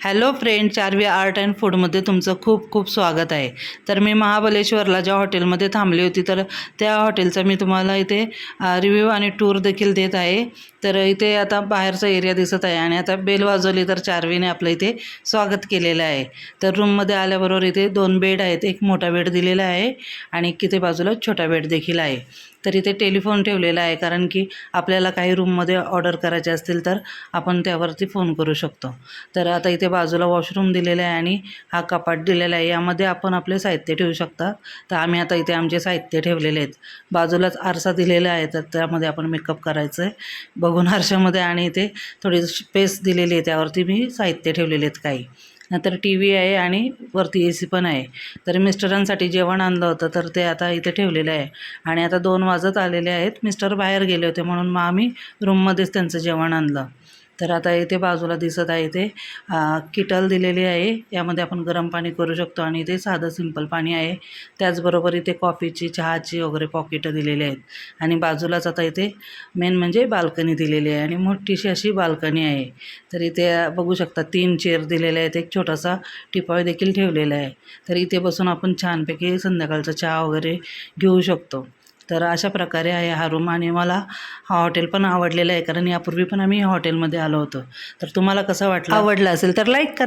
Hello friend, Charvi art and फूडमध्ये तुमचं खूप खूप स्वागत आहे. तर मी महाबलेश्वरला ज्या हॉटेलमध्ये थांबली होती, तर त्या हॉटेलचा मी तुम्हाला इथे रिव्ह्यू आणि टूर देखील देत आहे. तर इथे आता बाहेरचा एरिया दिसत आहे आणि आता बेल वाजवली तर चार्वीने आपलं इथे स्वागत केलेलं आहे. तर रूममध्ये आल्याबरोबर इथे 2 बेड आहेत. एक मोठा बेड दिलेला आहे आणि इथे बाजूला छोटा बेड देखील आहे. तर इथे टेलिफोन ठेवलेला आहे, कारण की आपल्याला काही रूममध्ये ऑर्डर करायचे असतील तर आपण त्यावरती फोन करू शकतो. तर आता इथे बाजूला वॉशरूम दिलेला आहे आणि हा कपाट दिलेला आहे. यामध्ये आपण आपले साहित्य ठेवू शकता. तर आम्ही आता इथे आमचे साहित्य ठेवलेले आहेत. बाजूलाच आरसा दिलेला आहे, तर त्यामध्ये आपण मेकअप करायचं आहे बघून आरशामध्ये. आणि इथे थोडी स्पेस दिलेली आहे, त्यावरती मी साहित्य ठेवलेले आहेत काही. नंतर टी व्ही आहे आणि वरती ए सी पण आहे. तर मिस्टरांसाठी जेवण आणलं होतं, तर ते आता इथे ठेवलेलं आहे. आणि आता 2 वाजत आलेले आहेत. मिस्टर बाहेर गेले होते, म्हणून मग आम्ही रूममध्येच त्यांचं जेवण आणलं. तर आता इथे बाजूला दिसत आहे, इथे किटल दिलेली आहे. यामध्ये आपण गरम पाणी करू शकतो आणि इथे साधं सिंपल पाणी आहे. त्याचबरोबर इथे कॉफीची, चहाची वगैरे पॉकेटं दिलेली आहेत. आणि बाजूलाच आता इथे मेन म्हणजे बाल्कनी दिलेली आहे आणि मोठीशी अशी बाल्कनी आहे. तर इथे बघू शकता 3 चेअर दिलेले आहेत. एक छोटासा टिपॉय देखील ठेवलेला आहे. तर इथे बसून आपण छानपैकी संध्याकाळचा चहा वगैरे घेऊ शकतो. तर अशा प्रकारे आहे हा रूम. आणि मला हा हॉटेल पण आवडलेला आहे, कारण यापूर्वी पण आम्ही हॉटेलमध्ये आलो होतो. तर तुम्हाला कसं वाटलं? आवडलं असेल तर लाईक करा.